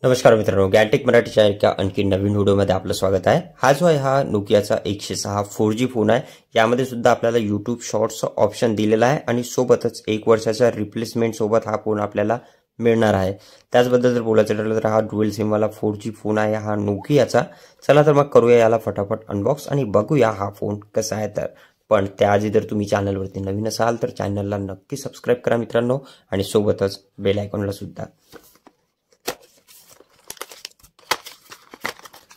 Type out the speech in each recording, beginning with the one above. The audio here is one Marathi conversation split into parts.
नमस्कार मित्रांनो, गॅटेक मराठीच्या एका आणखी नवीन व्हिडिओमध्ये आपलं स्वागत आहे। हा जो आहे हा नोकियाचा 106 4G फोन आहे। यामध्ये सुद्धा आपल्याला YouTube शॉर्ट्सचा ऑप्शन दिलेला आहे आणि सोबतच 1 वर्षाच्या रिप्लेसमेंट सोबत हा फोन आपल्याला मिळणार आहे। त्याचबद्दल जर बोलायचं ठरलं तर हा ड्युअल सिम वाला 4G फोन आहे हा नोकियाचा। चला तर मग करूया याला फटाफट अनबॉक्स आणि बघूया हा फोन कसा आहे। तर पण त्याआधी जर तुम्ही चॅनलवरती नवीन असाल तर चॅनलला नक्की सबस्क्राइब करा मित्रांनो आणि सोबतच बेल आयकॉनला सुद्धा।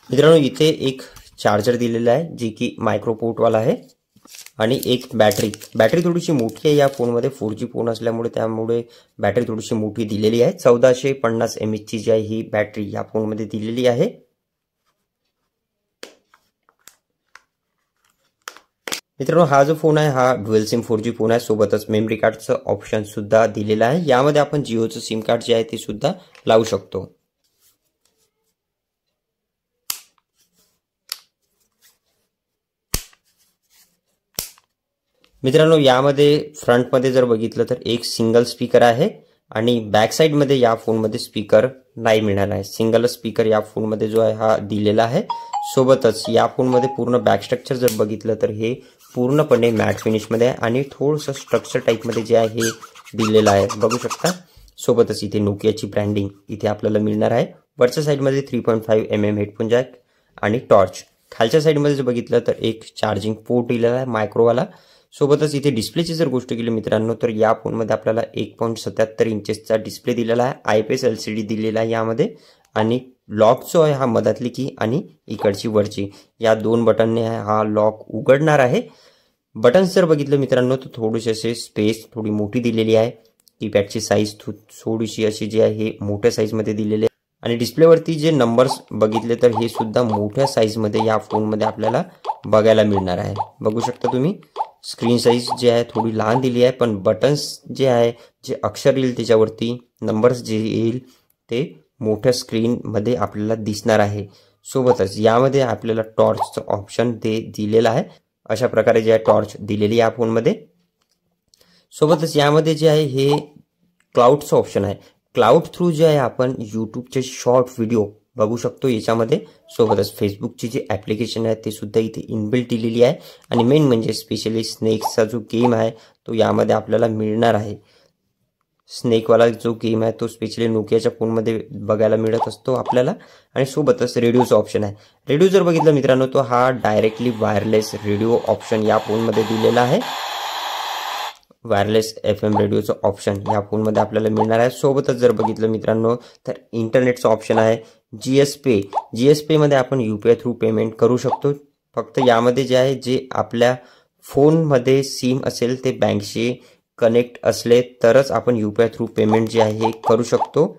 मित्रांनो इथे एक चार्जर दिलेला आहे जी की मायक्रो पोर्ट वाला आहे आणि एक बॅटरी थोडीशी मोठी आहे। या फोनमध्ये 4G फोन असल्यामुळे त्यामुळे बॅटरी थोडीशी मोठी दिलेली आहे। 1450 mAh ची जी आहे ही बॅटरी या फोनमध्ये दिलेली आहे। मित्रांनो हा जो फोन आहे हा ड्युअल सिम 4G फोन आहे। सोबतच मेमरी कार्डचं ऑप्शन सुद्धा दिलेलं आहे। यामध्ये आपण जिओचं सिम कार्ड जे आहे ते सुद्धा लावू शकतो। मित्रांनो यामध्ये फ्रंटमध्ये जर बघितलं तर एक सिंगल स्पीकर आहे आणि बॅक साइड मध्ये या फोनमध्ये स्पीकर नाही मिळणार आहे। सिंगल स्पीकर या फोनमध्ये जो आहे हा दिलेला आहे। सोबतच या फोनमध्ये पूर्ण बॅक स्ट्रक्चर जर बघितलं तर हे पूर्णपणे मॅट फिनिश मध्ये आहे आणि थोडंसं स्ट्रक्चर टाइप मध्ये जे आहे हे दिलेलं आहे, बघू शकता। सोबतच इथे नोकियाची ब्रँडिंग इथे आपल्याला मिळणार आहे। वरच्या साइड मध्ये 3.5 mm हेडफोन जॅक आणि टॉर्च। खालच्या साइड मध्ये जर बघितलं तर एक चार्जिंग पोर्ट दिलेला आहे मायक्रोवाला। सोबतच इथे डिस्प्लेची जर गोष्ट केली मित्रांनो तर या फोनमध्ये आपल्याला 1.77 इंचेसचा डिस्प्ले दिलेला आहे। IPS LCD दिलेला आहे यामध्ये आणि लॉक जो आहे हा मधातली की आणि इकडची वरची या दोन बटनने हा लॉक उघडणार आहे। बटन्स जर बघितलं मित्रांनो तर थोडेसे असे स्पेस थोडी मोठी दिलेली आहे। कीपॅडची साईज थोडीशी अशी जी आहे हे मोठ्या साईज मध्ये दिलेली आहे आणि डिस्प्लेवरती जे नंबर्स बघितले तर हे सुद्धा मोठ्या साईज मध्ये या फोनमध्ये आपल्याला बघायला मिळणार आहे। बघू शकता तुम्ही स्क्रीन साईज जे आहे थोडी लहान दिली आहे, पण बटन्स जे आहे जे अक्षर येईल त्याच्यावरती नंबर्स जे येईल ते मोठ्या स्क्रीन मध्ये आपल्याला दिसणार आहे। सोबतच यामध्ये आपल्याला टॉर्चचं ऑप्शन ते दिलेलं आहे। अशा प्रकारे जे आहे टॉर्च दिलेली या फोनमध्ये। सोबतच यामध्ये जे आहे हे क्लाउडचं ऑप्शन आहे। क्लाउड थ्रू जे आहे आपण यूट्यूबचे शॉर्ट व्हिडिओ बघू शकतो याच्यामध्ये। सोबतच फेसबुकची जी ॲप्लिकेशन आहे ते सुद्धा इथे इनबिल्ट दिलेली आहे आणि मेन म्हणजे स्पेशली स्नेक्सचा जो गेम आहे तो यामध्ये आपल्याला मिळणार आहे। स्नेकवाला जो गेम आहे तो स्पेशली नोकियाच्या फोनमध्ये बघायला मिळत असतो आपल्याला। आणि सोबतच रेडिओचा ऑप्शन आहे। रेडिओ जर बघितलं मित्रांनो तो हा डायरेक्टली वायरलेस रेडिओ ऑप्शन या फोनमध्ये दिलेला आहे। वायरलेस FM रेडिओचं ऑप्शन या फोनमध्ये आपल्याला मिळणार आहे। सोबतच जर बघितलं मित्रांनो तर इंटरनेटचं ऑप्शन आहे। GSP मध्ये आपण UPI थ्रू पेमेंट करू शकतो। फक्त यामध्ये जे आहे जे आपल्या फोनमध्ये सिम असेल ते बँकशी कनेक्ट असले तरच आपण UPI थ्रू पेमेंट जे आहे हे करू शकतो।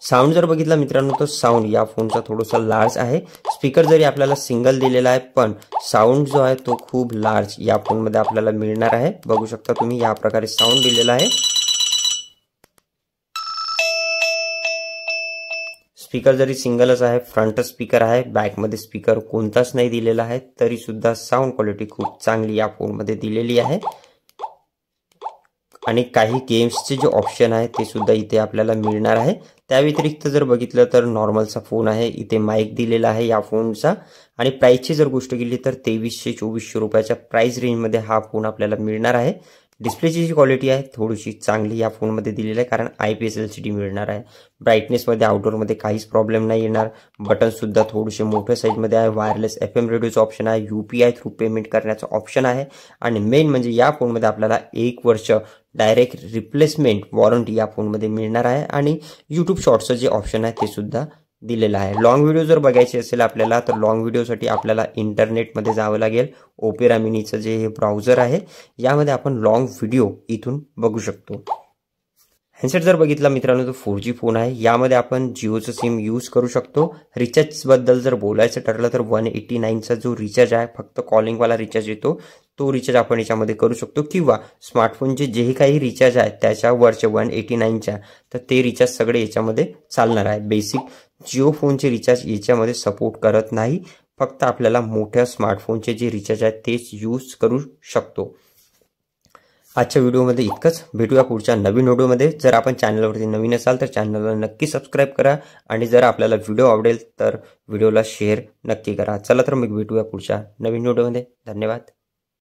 साऊंड जर बघितला मित्रांनो तर साऊंड या फोनचा थोडासा लार्ज आहे। स्पीकर जरी आपल्याला सिंगल दिलेला आहे पण साऊंड जो आहे तो खूप लार्ज या फोनमध्ये आपल्याला मिळणार आहे। बघू शकता तुम्ही या प्रकारे साऊंड दिलेला आहे। स्पीकर जरी सिंगलच आहे, फ्रंट स्पीकर आहे, बॅक मध्ये स्पीकर कोणताच नाही दिलेला आहे, तरी सुद्धा साऊंड क्वालिटी खूप चांगली या फोनमध्ये दिलेली आहे। आणि काही गेम्सचे जे ऑप्शन आहे ते सुद्धा इथे आपल्याला मिळणार आहे। त्या व्यतिरिक्त जर बघितलं तर नॉर्मलचा फोन आहे, इथे माईक दिलेला आहे या फोनचा। आणि प्राइसची जर गोष्ट केली तर 2300-2400 रुपयाच्या प्राइस रेंजमध्ये हा फोन आपल्याला मिळणार आहे। डिस्प्लेची जी क्वालिटी आहे थोडीशी चांगली या फोनमध्ये दिलेली आहे कारण IPS LCD मिळणार आहे। ब्राईटनेसमध्ये आउटडोअरमध्ये काहीच प्रॉब्लेम नाही येणार। बटन सुद्धा थोडेसे मोठ्या साईजमध्ये आहे। वायरलेस FM रेडिओचं ऑप्शन आहे। UPI थ्रू पेमेंट करण्याचं ऑप्शन आहे आणि मेन म्हणजे या फोनमध्ये आपल्याला 1 वर्ष डायरेक्ट रिप्लेसमेंट वॉरंटी या फोनमध्ये मिळणार आहे आणि YouTube शॉर्ट्सचं जे ऑप्शन आहे ते सुद्धा दिलेलं आहे। लॉंग व्हिडिओ जर बघायचे असेल आपल्याला तर लॉंग व्हिडिओसाठी आपल्याला इंटरनेटमध्ये जावं लागेल। ओपेरा मिनीचं जे हे ब्राउझर आहे यामध्ये आपण लॉंग व्हिडिओ इथून बघू शकतो। हँडसेट जर बघितला मित्रांनो तो 4G फोन आहे। यामध्ये आपण जिओचं सिम यूज करू शकतो। रिचार्ज बद्दल जर बोलायचं ठरलं तर 189चा जो रिचार्ज आहे फक्त कॉलिंगवाला रिचार्ज येतो तो रिचार्ज आपण याच्यामध्ये करू शकतो किंवा स्मार्टफोनचे जे काही रिचार्ज आहे त्याच्यावरचे 189च्या तर ते रिचार्ज सगळे याच्यामध्ये चालणार आहे। बेसिक जिओ फोनचे रिचार्ज याच्यामध्ये सपोर्ट करत नाही, फक्त आपल्याला मोठ्या स्मार्टफोनचे जे रिचार्ज आहेत तेच यूज करू शकतो। आजच्या व्हिडिओमध्ये इतकंच. भेटूया पुढच्या नवीन व्हिडिओमध्ये. जर आपण चॅनलवरती नवीन असाल तर चॅनलला नक्की सबस्क्राईब करा आणि जर आपल्याला व्हिडिओ आवडेल तर व्हिडिओला शेअर नक्की करा. चला तर मग भेटूया पुढच्या नवीन व्हिडिओमध्ये. धन्यवाद.